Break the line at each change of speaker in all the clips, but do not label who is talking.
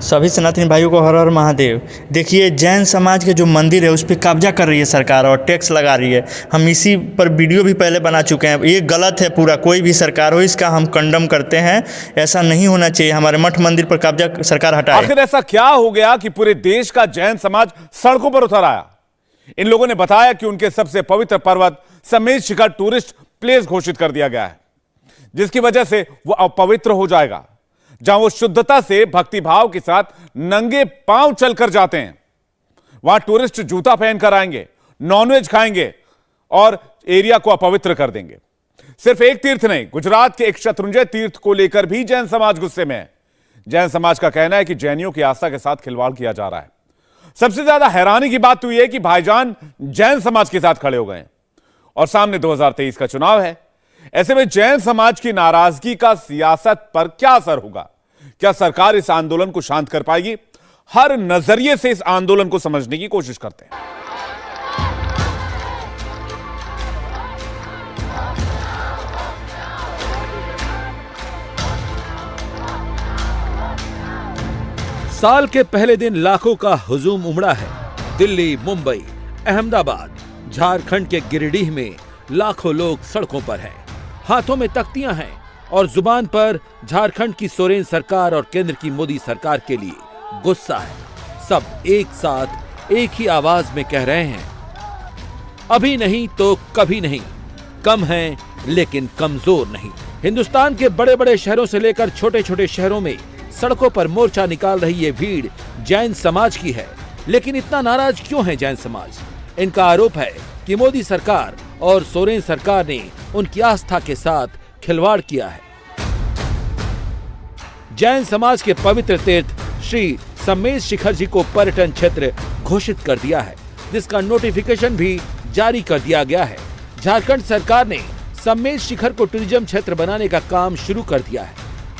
सभी सनातनी भाइयों को हर हर महादेव। देखिए, जैन समाज के जो मंदिर है उस पर कब्जा कर रही है सरकार और टैक्स लगा रही है। हम इसी पर वीडियो भी पहले बना चुके हैं। ये गलत है पूरा, कोई भी सरकार हो इसका हम कंडम करते हैं। ऐसा नहीं होना चाहिए। हमारे मठ मंदिर पर कब्जा सरकार हटाए।
आखिर ऐसा क्या हो गया कि पूरे देश का जैन समाज सड़कों पर उतर आया? इन लोगों ने बताया कि उनके सबसे पवित्र पर्वत समेत शिखर टूरिस्ट प्लेस घोषित कर दिया गया है, जिसकी वजह से वो अपवित्र हो जाएगा। जहां वो शुद्धता से भक्तिभाव के साथ नंगे पांव चलकर जाते हैं, वहां टूरिस्ट जूता पहनकर आएंगे, नॉनवेज खाएंगे और एरिया को अपवित्र कर देंगे। सिर्फ एक तीर्थ नहीं, गुजरात के एक शत्रुंजय तीर्थ को लेकर भी जैन समाज गुस्से में है। जैन समाज का कहना है कि जैनियों की आस्था के साथ खिलवाड़ किया जा रहा है। सबसे ज्यादा हैरानी की बात तो यह है कि भाईजान जैन समाज के साथ खड़े हो गए और सामने 2023 का चुनाव है। ऐसे में जैन समाज की नाराजगी का सियासत पर क्या असर होगा? क्या सरकार इस आंदोलन को शांत कर पाएगी? हर नजरिए से इस आंदोलन को समझने की कोशिश करते हैं।
साल के पहले दिन लाखों का हुजूम उमड़ा है। दिल्ली, मुंबई, अहमदाबाद, झारखंड के गिरिडीह में लाखों लोग सड़कों पर हैं। हाथों में तख्तियां हैं और जुबान पर झारखंड की सोरेन सरकार और केंद्र की मोदी सरकार के लिए गुस्सा है। सब एक साथ एक ही आवाज में कह रहे हैं, अभी नहीं तो कभी नहीं। कम हैं लेकिन कमजोर नहीं। हिंदुस्तान के बड़े बड़े शहरों से लेकर छोटे छोटे शहरों में सड़कों पर मोर्चा निकाल रही ये भीड़ जैन समाज की है। लेकिन इतना नाराज क्यों है जैन समाज? इनका आरोप है कि मोदी सरकार और सोरेन सरकार ने उनकी आस्था के साथ खिलवाड़ किया है। जैन समाज के पवित्र तीर्थ श्री समेत शिखर जी को पर्यटन क्षेत्र घोषित कर दिया है, जिसका नोटिफिकेशन भी जारी कर दिया गया है। झारखंड सरकार ने समेत शिखर को टूरिज्म क्षेत्र बनाने का काम शुरू कर दिया है।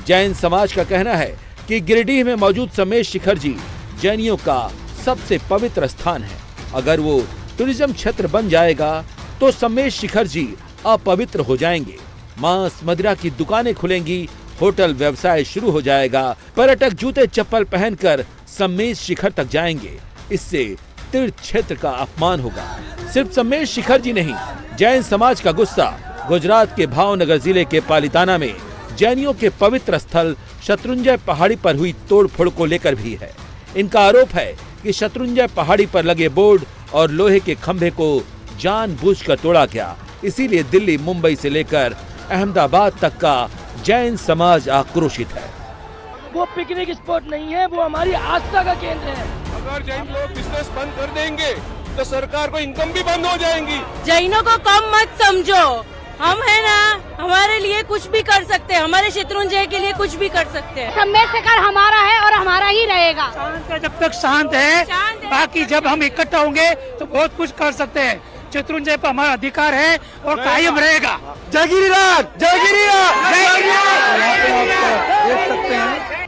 जैन समाज का कहना है कि गिरिडीह में मौजूद समेत शिखर जी जैनियों का सबसे पवित्र स्थान है। अगर वो टूरिज्म क्षेत्र बन जाएगा तो समेत शिखर जी अपवित्र हो जाएंगे। मांस मदिरा की दुकानें खुलेंगी, होटल व्यवसाय शुरू हो जाएगा, पर्यटक जूते चप्पल पहनकर समेत शिखर तक जाएंगे। इससे तीर्थ क्षेत्र का अपमान होगा। सिर्फ समेत शिखर जी नहीं, जैन समाज का गुस्सा गुजरात के भावनगर जिले के पालिताना में जैनियों के पवित्र स्थल शत्रुंजय पहाड़ी पर हुई तोड़फोड़ को लेकर भी है। इनका आरोप है कि शत्रुंजय पहाड़ी पर लगे बोर्ड और लोहे के खंभे को जानबूझकर तोड़ा गया। इसीलिए दिल्ली, मुंबई से लेकर अहमदाबाद तक का जैन समाज आक्रोशित है।
वो पिकनिक स्पॉट नहीं है, वो हमारी आस्था का केंद्र है।
अगर जैन लोग बिजनेस बंद कर देंगे तो सरकार को इनकम भी बंद हो जाएंगी।
जैनों को कम मत समझो, हम है ना, हमारे लिए कुछ भी कर सकते हैं, हमारे शत्रुंजय के लिए कुछ भी कर सकते हैं।
समेत शिखर हमारा है और हमारा ही रहेगा।
शांत है, जब तक शांत है, बाकी जब हम इकट्ठा होंगे तो बहुत कुछ कर सकते हैं। शत्रुंजय पर हमारा अधिकार है और कायम रहेगा। जय गिरिराज, जय गिरिराज, जय गिरिराज। देख सकते हैं,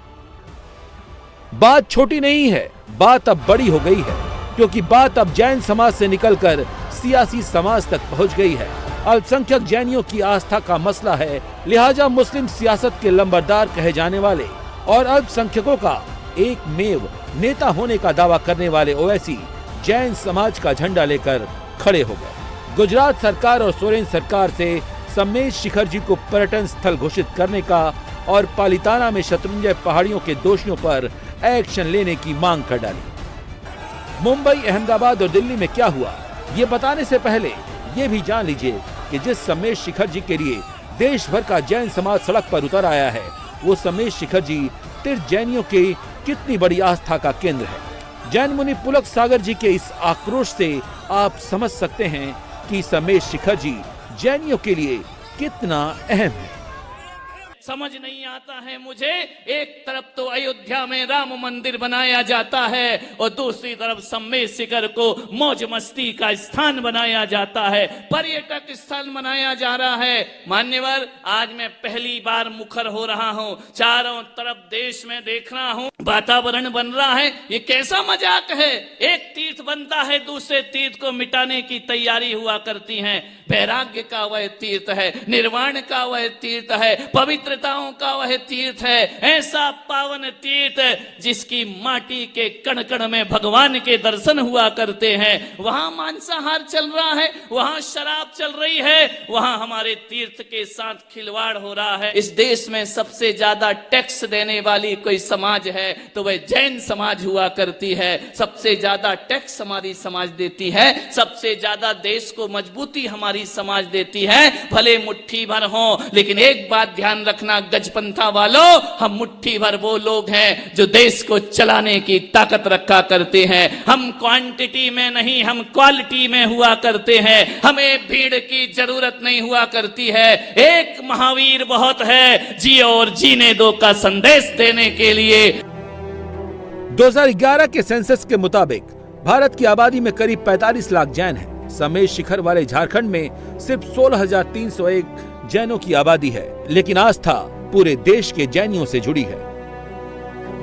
बात छोटी नहीं है, बात अब बड़ी हो गई है, क्योंकि बात अब जैन समाज से निकलकर सियासी समाज तक पहुंच गई है। अल्पसंख्यक जैनियों की आस्था का मसला है, लिहाजा मुस्लिम सियासत के लंबरदार कहे जाने वाले और अल्पसंख्यकों का एकमेव नेता होने का दावा करने वाले ओवैसी जैन समाज का झंडा लेकर खड़े हो गए। गुजरात सरकार और सोरेन सरकार से समेत शिखर जी को पर्यटन स्थल घोषित करने का और पालिताना में शत्रुंजय पहाड़ियों के दोषियों पर एक्शन लेने की मांग कर डाली। मुंबई, अहमदाबाद और दिल्ली में क्या हुआ, ये बताने से पहले ये भी जान लीजिए कि जिस समेत शिखर जी के लिए देश भर का जैन समाज सड़क पर उतर आया है, वो समेत शिखर जी तीर्थ जैनियों की कितनी बड़ी आस्था का केंद्र है। जैन मुनि पुलक सागर जी के इस आक्रोश से आप समझ सकते हैं कि समेत शिखर जी जैनियों के लिए कितना अहम है।
समझ नहीं आता है मुझे, एक तरफ तो अयोध्या में राम मंदिर बनाया जाता है और दूसरी तरफ समेत शिखर को मौज मस्ती का स्थान बनाया जाता है, पर्यटक स्थल बनाया जा रहा है। मान्यवर, आज मैं पहली बार मुखर हो रहा हूँ, चारों तरफ देश में देख रहा हूँ, वातावरण बन रहा है। ये कैसा मजाक है? एक तीर्थ बनता है, दूसरे तीर्थ को मिटाने की तैयारी हुआ करती है। वैराग्य का वह तीर्थ है, निर्वाण का वह तीर्थ है, पवित्रताओं का वह तीर्थ है। ऐसा पावन तीर्थ जिसकी माटी के कण कण में भगवान के दर्शन हुआ करते हैं। वहां मांसाहार चल रहा है, वहां शराब चल रही है, वहां हमारे तीर्थ के साथ खिलवाड़ हो रहा है। इस देश में सबसे ज्यादा टैक्स देने वाली कोई समाज है तो वह जैन समाज हुआ करती है। सबसे ज्यादा टैक्स हमारी समाज देती है, सबसे ज्यादा देश को मजबूती हमारी समाज देती है। भले मुट्ठी भर हो, लेकिन एक बात ध्यान रखना गजपंथा वालों, हम मुट्ठी भर वो लोग हैं जो देश को चलाने की ताकत रखा करते हैं। हम क्वांटिटी में नहीं, हम क्वालिटी में हुआ करते हैं। हमें भीड़ की जरूरत नहीं हुआ करती है। एक महावीर बहुत है, जियो और जीने दो का संदेश देने के लिए।
2011 के सेंसस के मुताबिक भारत की आबादी में करीब 45 लाख जैन हैं। समेत शिखर वाले झारखंड में सिर्फ 16,301 जैनों की आबादी है, लेकिन आस्था पूरे देश के जैनियों से जुड़ी है।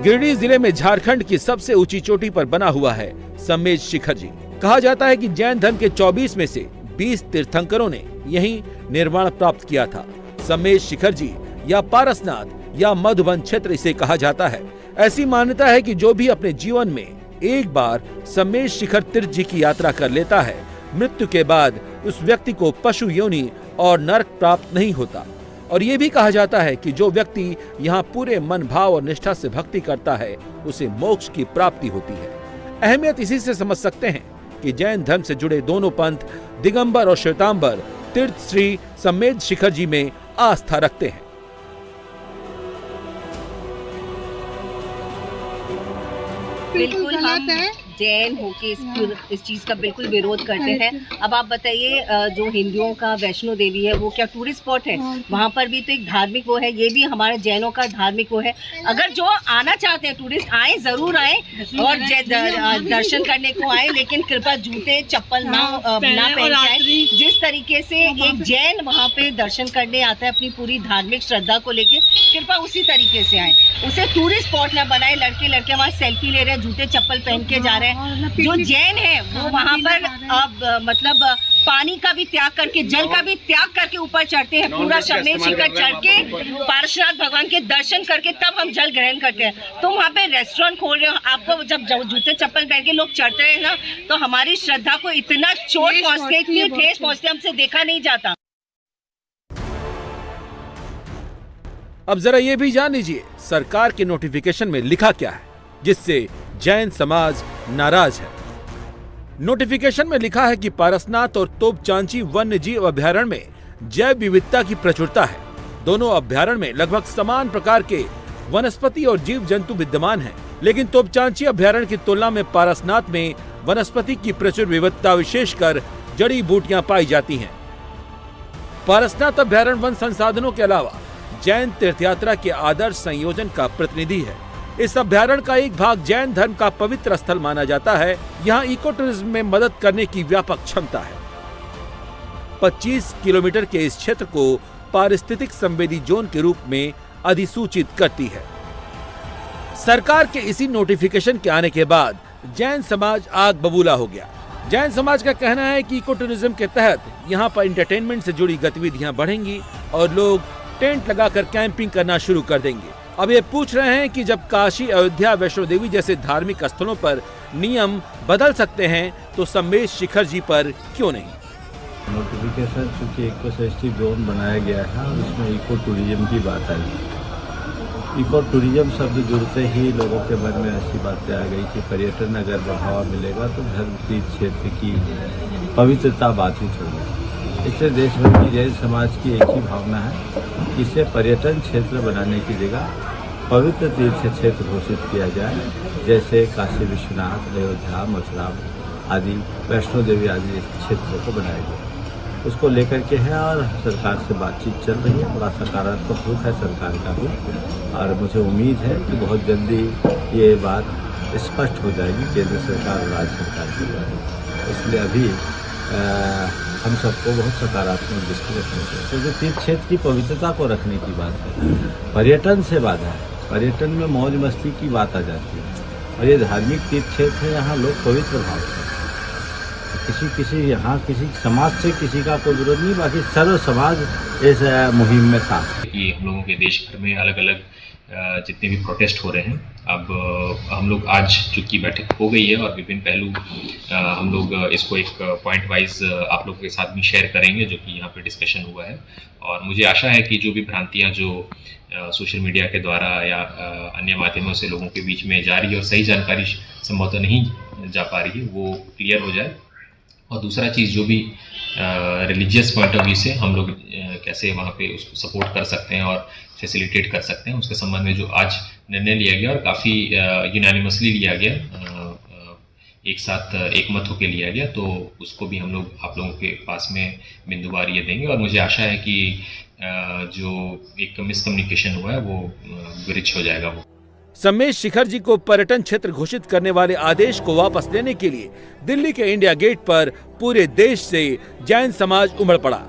गिरिडीह जिले में झारखंड की सबसे ऊंची चोटी पर बना हुआ है समेत शिखर जी। कहा जाता है कि जैन धर्म के 24 में से 20 तीर्थंकरों ने यहीं निर्वाण प्राप्त किया था। समेत शिखर जी या पारसनाथ या मधुबन क्षेत्र इसे कहा जाता है। ऐसी मान्यता है कि जो भी अपने जीवन में एक बार समेत शिखर तीर्थ जी की यात्रा कर लेता है, मृत्यु के बाद उस व्यक्ति को पशु योनि और नरक प्राप्त नहीं होता। और ये भी कहा जाता है कि जो व्यक्ति यहाँ पूरे मन भाव और निष्ठा से भक्ति करता है, उसे मोक्ष की प्राप्ति होती है। अहमियत इसी से समझ सकते हैं कि जैन धर्म से जुड़े दोनों पंथ दिगंबर और श्वेतांबर तीर्थ श्री समेत शिखर जी में आस्था रखते हैं।
बिल्कुल हम जैन होके इस चीज का बिल्कुल विरोध करते हैं। अब आप बताइए, जो हिंदुओं का वैष्णो देवी है वो क्या टूरिस्ट स्पॉट है? वहाँ पर भी तो एक धार्मिक वो है, ये भी हमारे जैनों का धार्मिक वो है। अगर जो आना चाहते हैं टूरिस्ट आए, जरूर आए और दर्शन करने को आए, लेकिन कृपया जूते चप्पल ना पहन के आए। जिस तरीके से एक जैन वहाँ पे दर्शन करने आता है अपनी पूरी धार्मिक श्रद्धा को लेके, कृपया उसी तरीके से आए। उसे टूरिस्ट स्पॉट ना बनाए। लड़के वहाँ सेल्फी ले रहे हैं, जूते चप्पल पहन के जा रहे हैं। जो जैन है वो वहाँ पर अब मतलब पानी का भी त्याग करके, जल का भी त्याग करके ऊपर चढ़ते हैं। पूरा समेत शिखर चढ़ के पार्श्वनाथ भगवान के दर्शन करके तब हम जल ग्रहण करते हैं। तो वहाँ पे रेस्टोरेंट खोल रहे हो, आपको जब जूते चप्पल पहन के लोग चढ़ते हैं ना, तो हमारी श्रद्धा को इतना चोट पहुँचते, इतनी ठेस पहुँचते, हमसे देखा नहीं जाता।
अब जरा ये भी जान लीजिए सरकार के नोटिफिकेशन में लिखा क्या है, जिससे जैन समाज नाराज है। नोटिफिकेशन में लिखा है कि पारसनाथ और तोपचांची वन्य जीव अभ्यारण्य में जैव विविधता की प्रचुरता है। दोनों अभ्यारण्य में लगभग समान प्रकार के वनस्पति और जीव जंतु विद्यमान हैं, लेकिन तोपचांची अभ्यारण्य की तुलना में पारसनाथ में वनस्पति की प्रचुर विविधता, विशेषकर जड़ी बूटियां पाई जाती हैं। पारसनाथ अभ्यारण्य वन संसाधनों के अलावा जैन तीर्थयात्रा के आदर्श संयोजन का प्रतिनिधि है। इस अभ्यारण्य का एक भाग जैन धर्म का पवित्र स्थल माना जाता है। यहाँ इको टूरिज्म में मदद करने की व्यापक क्षमता है। 25 किलोमीटर के इस क्षेत्र को पारिस्थितिक संवेदी जोन के रूप में अधिसूचित करती है। सरकार के इसी नोटिफिकेशन के आने के बाद जैन समाज आग बबूला हो गया। जैन समाज का कहना है कि इको टूरिज्म के तहत यहाँ पर एंटरटेनमेंट से जुड़ी गतिविधियां बढ़ेंगी और लोग टेंट लगाकर कैंपिंग करना शुरू कर देंगे। अब ये पूछ रहे हैं कि जब काशी, अयोध्या, वैष्णो देवी जैसे धार्मिक स्थलों पर नियम बदल सकते हैं तो समेत शिखर जी पर क्यों नहीं?
नोटिफिकेशन चूँकि इको सेंसिटिव जोन बनाया गया है और उसमें इको टूरिज्म की बात आई। इको टूरिज्म शब्द जुड़ते ही लोगों के मन में ऐसी बातें आ गई कि पर्यटन अगर बढ़ावा मिलेगा तो धर्म तीर्थ क्षेत्र की पवित्रता बाधित होगी। इससे देश भर की जैन समाज की एक ही भावना है, इसे पर्यटन क्षेत्र बनाने की जगह पवित्र तीर्थ क्षेत्र घोषित किया जाए, जैसे काशी विश्वनाथ, अयोध्या, मथुरा आदि, वैष्णो देवी आदि क्षेत्रों को बनाया गया। उसको लेकर के है और सरकार से बातचीत चल रही है। बड़ा सकारात्मक रुख है सरकार का भी और मुझे उम्मीद है कि बहुत जल्दी ये बात स्पष्ट हो जाएगी केंद्र सरकार और राज्य सरकार की द्वारा। इसलिए अभी हम सबको बहुत सकारात्मक दृष्टि रखनी चाहिए। तो जो तीर्थ क्षेत्र की पवित्रता को रखने की बात है, पर्यटन से बाधा है। पर्यटन में मौज मस्ती की बात आ जाती है और ये धार्मिक तीर्थ क्षेत्र है, यहाँ लोग पवित्र भाव से किसी यहाँ किसी समाज से किसी का कोई विरोध नहीं, बाकी सर्व समाज इस मुहिम में था।
कि हम लोगों के देश भर में अलग अलग जितने भी प्रोटेस्ट हो रहे हैं, अब हम लोग आज चूंकि बैठक हो गई है और विभिन्न पहलू हम लोग इसको एक पॉइंट वाइज आप लोगों के साथ भी शेयर करेंगे जो कि यहाँ पे डिस्कशन हुआ है। और मुझे आशा है कि जो भी भ्रांतियाँ जो सोशल मीडिया के द्वारा या अन्य माध्यमों से लोगों के बीच में जा रही है और सही जानकारी संभवतः नहीं जा पा रही है, वो क्लियर हो जाए। और दूसरा चीज़ जो भी रिलीजियस पॉइंट ऑफ व्यू से हम लोग कैसे वहाँ पे उसको सपोर्ट कर सकते हैं और फैसिलिटेट कर सकते हैं, उसके संबंध में जो आज निर्णय लिया गया और काफ़ी यूनानिमसली लिया गया, एक साथ एक मत होकर लिया गया, तो उसको भी हम लोग आप लोगों के पास में बिंदुवार ये देंगे। और मुझे आशा है कि जो एक मिसकम्युनिकेशन हुआ है वो ब्रिज हो जाएगा। वो
सम्मेश शिखर जी को पर्यटन क्षेत्र घोषित करने वाले आदेश को वापस लेने के लिए दिल्ली के इंडिया गेट पर पूरे देश से जैन समाज उमड़ पड़ा।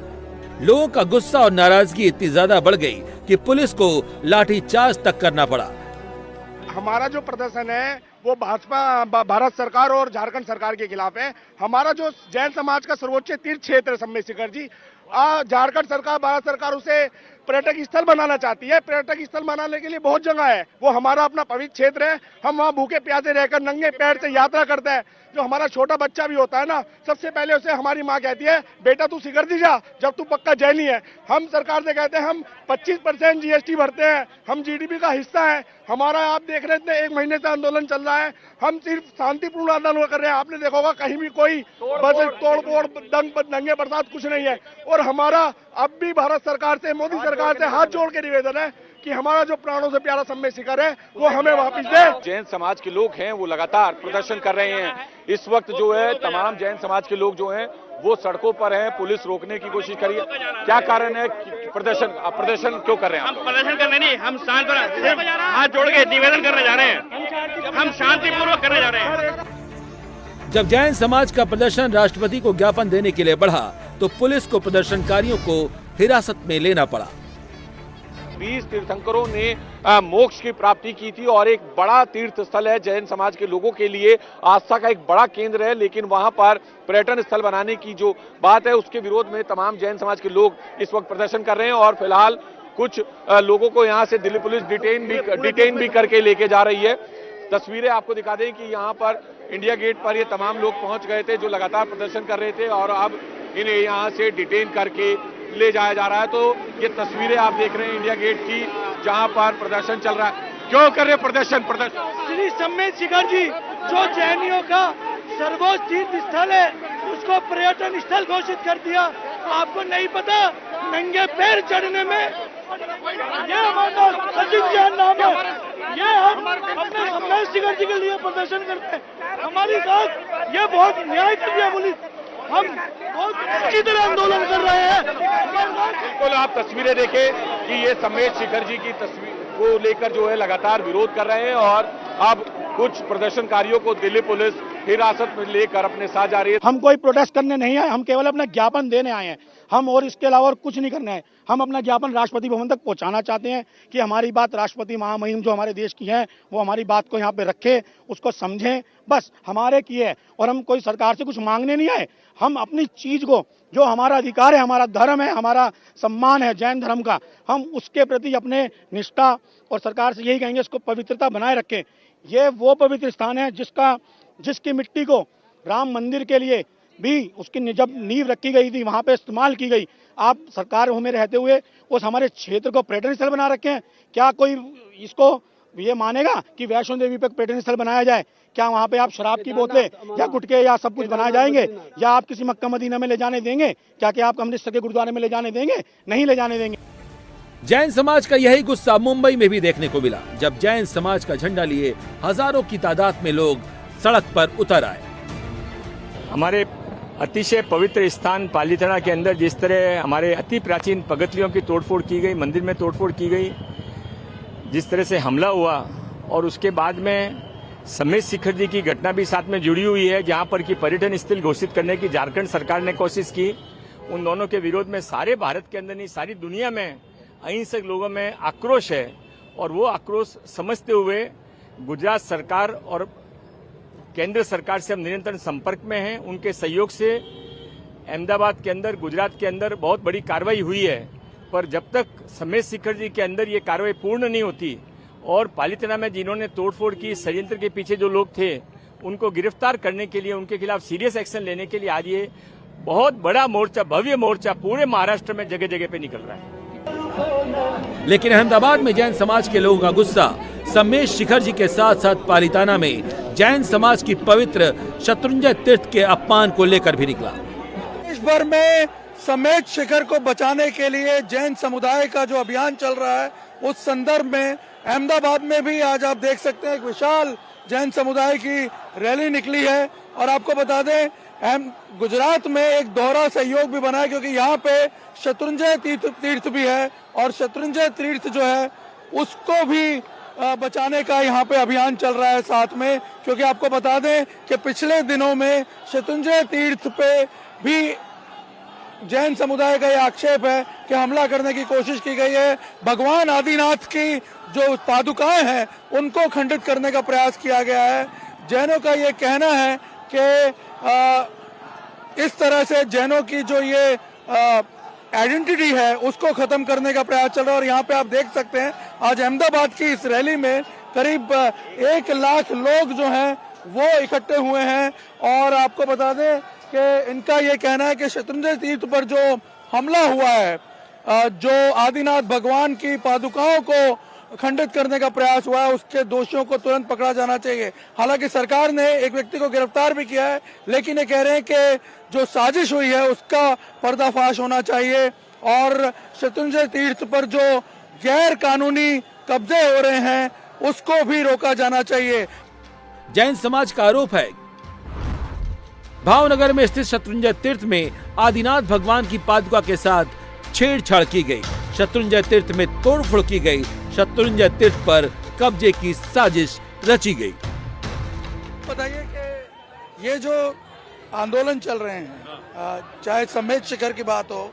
लोगों का गुस्सा और नाराजगी इतनी ज्यादा बढ़ गई कि पुलिस को लाठीचार्ज तक करना पड़ा।
हमारा जो प्रदर्शन है वो भाजपा भारत सरकार और झारखंड सरकार के खिलाफ है। हमारा जो जैन समाज का सर्वोच्च तीर्थ क्षेत्र है सम्मेश शिखर जी, झारखंड सरकार भारत सरकार उसे पर्यटक स्थल बनाना चाहती है। पर्यटक स्थल बनाने के लिए बहुत जगह है, वो हमारा अपना पवित्र क्षेत्र है। हम वहाँ भूखे प्यासे रहकर नंगे पैर से यात्रा करते हैं। जो हमारा छोटा बच्चा भी होता है ना, सबसे पहले उसे हमारी माँ कहती है बेटा तू शिखर जी जा जब तू पक्का जैनी है। हम सरकार से कहते हैं हम 25% GST भरते हैं, हम GDP का हिस्सा है। हमारा आप देख रहे थे 1 महीने से आंदोलन चल रहा है, हम सिर्फ शांतिपूर्ण आंदोलन कर रहे हैं। आपने देखा होगा कहीं भी कोई बस तोड़-फोड़ दंगे बरसात कुछ नहीं है। और हमारा अब भी भारत सरकार से, मोदी सरकार से हाथ जोड़ के निवेदन है कि हमारा जो प्राणों से प्यारा सम्मेश शिखर है वो हमें वापस दे।
जैन समाज के लोग हैं वो लगातार प्रदर्शन कर रहे हैं। इस वक्त जो है तमाम जैन समाज के लोग जो हैं वो सड़कों पर हैं, पुलिस रोकने की कोशिश करी है। क्या कारण है प्रदर्शन क्यों कर रहे हैं?
हम प्रदर्शन करने नहीं, हम शांत हाथ जोड़ के निवेदन करने जा रहे हैं, हम शांतिपूर्वक करने जा रहे हैं।
जब जैन समाज का प्रदर्शन राष्ट्रपति को ज्ञापन देने के लिए बढ़ा तो पुलिस को प्रदर्शनकारियों को हिरासत में लेना पड़ा।
20 तीर्थंकरों ने मोक्ष की प्राप्ति की थी और एक बड़ा तीर्थ स्थल है जैन समाज के लोगों के लिए, आस्था का एक बड़ा केंद्र है। लेकिन वहां पर पर्यटन स्थल बनाने की जो बात है उसके विरोध में तमाम जैन समाज के लोग इस वक्त प्रदर्शन कर रहे हैं। और फिलहाल कुछ लोगों को यहां से दिल्ली पुलिस डिटेन भी करके लेके जा रही है। तस्वीरें आपको दिखा दें कि यहाँ पर इंडिया गेट पर ये तमाम लोग पहुंच गए थे जो लगातार प्रदर्शन कर रहे थे और अब इन्हें यहाँ से डिटेन करके ले जाया जा रहा है। तो ये तस्वीरें आप देख रहे हैं इंडिया गेट की जहां पर प्रदर्शन चल रहा है। क्यों कर रहे प्रदर्शन?
श्री सम्मेश शिखर जी जो जैनियों का सर्वोच्च तीर्थ स्थल है उसको पर्यटन स्थल घोषित कर दिया। आपको नहीं पता नंगे पैर चढ़ने में ये हमारा अजीत जैन नाम है, ये हम अपने सम्मेश शिखर जी के लिए प्रदर्शन करते हैं। हमारी बात ये बहुत न्याय कर दिया पुलिस, हम बहुत अच्छी तरह आंदोलन कर रहे हैं।
बिल्कुल आप तस्वीरें देखें कि ये सम्मेश शिखर जी की तस्वीर को लेकर जो है लगातार विरोध कर रहे हैं और अब कुछ प्रदर्शनकारियों को दिल्ली पुलिस हिरासत में लेकर अपने साथ जा रही है।
हम कोई प्रोटेस्ट करने नहीं आए, हम केवल अपना ज्ञापन देने आए हैं। हम और इसके अलावा और कुछ नहीं करना है। हम अपना ज्ञापन राष्ट्रपति भवन तक पहुंचाना चाहते हैं कि हमारी बात राष्ट्रपति महामहिम जो हमारे देश की हैं वो हमारी बात को यहाँ पे रखे, उसको समझें, बस हमारे की है। और हम कोई सरकार से कुछ मांगने नहीं आए। हम अपनी चीज को जो हमारा अधिकार है, हमारा धर्म है, हमारा सम्मान है जैन धर्म का, हम उसके प्रति अपने निष्ठा और सरकार से यही कहेंगे इसको पवित्रता बनाए रखें। ये वो पवित्र स्थान है जिसकी मिट्टी को राम मंदिर के लिए भी उसकी जब नींव रखी गई थी वहां पे इस्तेमाल की गई। आप सरकार में रहते हुए उस हमारे क्षेत्र को पर्यटन स्थल बना रखे हैं। क्या कोई इसको ये मानेगा कि वैष्णो देवी पे पर्यटन स्थल बनाया जाए? क्या वहाँ पे आप शराब की बोतलें या गुटके या सब कुछ बनाए जाएंगे? या आप किसी मक्का मदीना में ले जाने देंगे? क्या कि आप अमृतसर के गुरुद्वारे में ले जाने देंगे? नहीं ले जाने देंगे।
जैन समाज का यही गुस्सा मुंबई में भी देखने को मिला जब जैन समाज का झंडा लिए हजारों की तादाद में लोग सड़क पर उतर आए।
हमारे अतिशय पवित्र स्थान पालीताना के अंदर जिस तरह हमारे अति प्राचीन पगतियों की तोड़फोड़ की गई, मंदिर में तोड़फोड़ की गई, जिस तरह से हमला हुआ और उसके बाद में सम्मेश शिखर जी की घटना भी साथ में जुड़ी हुई है जहां पर कि पर्यटन स्थल घोषित करने की झारखंड सरकार ने कोशिश की। उन दोनों के विरोध में सारे भारत के अंदर नहीं सारी दुनिया में अहिंसक लोगों में आक्रोश है और वो आक्रोश समझते हुए गुजरात सरकार और केंद्र सरकार से हम निरंतर संपर्क में हैं। उनके सहयोग से अहमदाबाद के अंदर, गुजरात के अंदर बहुत बड़ी कार्रवाई हुई है, पर जब तक सम्मेश शिखर जी के अंदर ये कार्रवाई पूर्ण नहीं होती और पालिताना में जिन्होंने तोड़फोड़ की, षड्यंत्र के पीछे जो लोग थे, उनको गिरफ्तार करने के लिए, उनके खिलाफ सीरियस एक्शन लेने के लिए आज ये बहुत बड़ा मोर्चा, भव्य मोर्चा पूरे महाराष्ट्र में जगह जगह पे निकल रहा है।
लेकिन अहमदाबाद में जैन समाज के लोगों का गुस्सा सम्मेश शिखर जी के साथ साथ पालिताना में जैन समाज की पवित्र शत्रुंजय तीर्थ के अपमान को लेकर भी निकला।
देश भर में सम्मेश शिखर को बचाने के लिए जैन समुदाय का जो अभियान चल रहा है, उस संदर्भ में अहमदाबाद में भी आज आप देख सकते हैं एक विशाल जैन समुदाय की रैली निकली है। और आपको बता दें, गुजरात में एक दोहरा सहयोग भी बना है, क्योंकि यहाँ पे शत्रुंजय तीर्थ भी है और शत्रुंजय तीर्थ जो है उसको भी बचाने का यहाँ पे अभियान चल रहा है साथ में। क्योंकि आपको बता दें कि पिछले दिनों में शत्रुंजय तीर्थ पे भी जैन समुदाय का यह आक्षेप है कि हमला करने की कोशिश की गई है। भगवान आदिनाथ की जो पादुकाएं हैं उनको खंडित करने का प्रयास किया गया है। जैनों का ये कहना है कि इस तरह से जैनों की जो ये आइडेंटिटी है उसको खत्म करने का प्रयास चल रहा है। और यहाँ पे आप देख सकते हैं आज अहमदाबाद की इस रैली में करीब 1 लाख लोग जो हैं वो इकट्ठे हुए हैं। और आपको बता दें कि इनका ये कहना है कि शत्रुंजय तीर्थ पर जो हमला हुआ है, जो आदिनाथ भगवान की पादुकाओं को खंडित करने का प्रयास हुआ है, उसके दोषियों को तुरंत पकड़ा जाना चाहिए। हालांकि सरकार ने एक व्यक्ति को गिरफ्तार भी किया है, लेकिन ये कह रहे हैं कि जो साजिश हुई है उसका पर्दाफाश होना चाहिए और शत्रुंजय तीर्थ पर जो गैर कानूनी कब्जे हो रहे हैं उसको भी रोका जाना चाहिए।
जैन समाज का आरोप है भावनगर में स्थित शत्रुंजय तीर्थ में आदिनाथ भगवान की पादुका के साथ छेड़छाड़ की गई, शत्रुंजय तीर्थ में तोड़फोड़ की गई, शत्रुंजय तीर्थ पर कब्जे की साजिश रची गई।
बताइए कि ये जो आंदोलन चल रहे हैं, चाहे सम्मेश शिखर की बात हो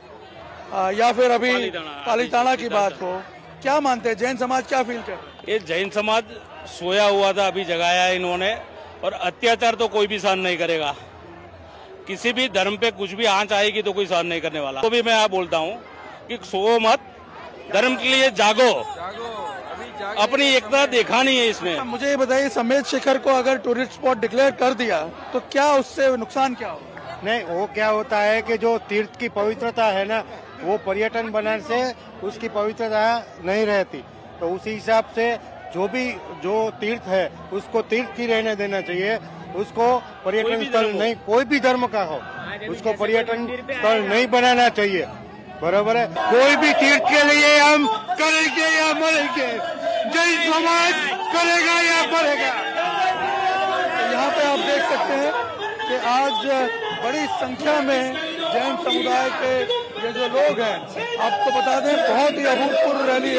या फिर अभी पालिताना की बात हो, क्या मानते हैं जैन समाज, क्या फील कर?
ये जैन समाज सोया हुआ था, अभी जगाया है इन्होंने। और अत्याचार तो कोई भी सहन नहीं करेगा, किसी भी धर्म पे कुछ भी आंच आएगी तो कोई सहन नहीं करने वाला। तो भी मैं आप बोलता हूँ कि सो मत, धर्म के लिए जागो, अपनी एकता देखा नहीं है इसमें।
मुझे ये बताइए, सम्मेश शिखर को अगर टूरिस्ट स्पॉट डिक्लेयर कर दिया तो क्या उससे नुकसान क्या होगा?
नहीं, वो क्या होता है कि जो तीर्थ की पवित्रता है ना, वो पर्यटन बनाने से उसकी पवित्रता नहीं रहती। तो उसी हिसाब से जो तीर्थ है उसको तीर्थ ही रहने देना चाहिए, उसको पर्यटन स्थल नहीं, कोई भी धर्म का हो, उसको पर्यटन स्थल नहीं बनाना चाहिए। बराबर है, कोई भी तीर्थ के लिए हम करेंगे या मरेंगे, जैन समाज करेगा या मरेगा। यहाँ पे आप देख सकते हैं कि आज बड़ी संख्या में जैन समुदाय के ये जो लोग हैं, आपको बता दें बहुत ही अभूतपूर्व रैली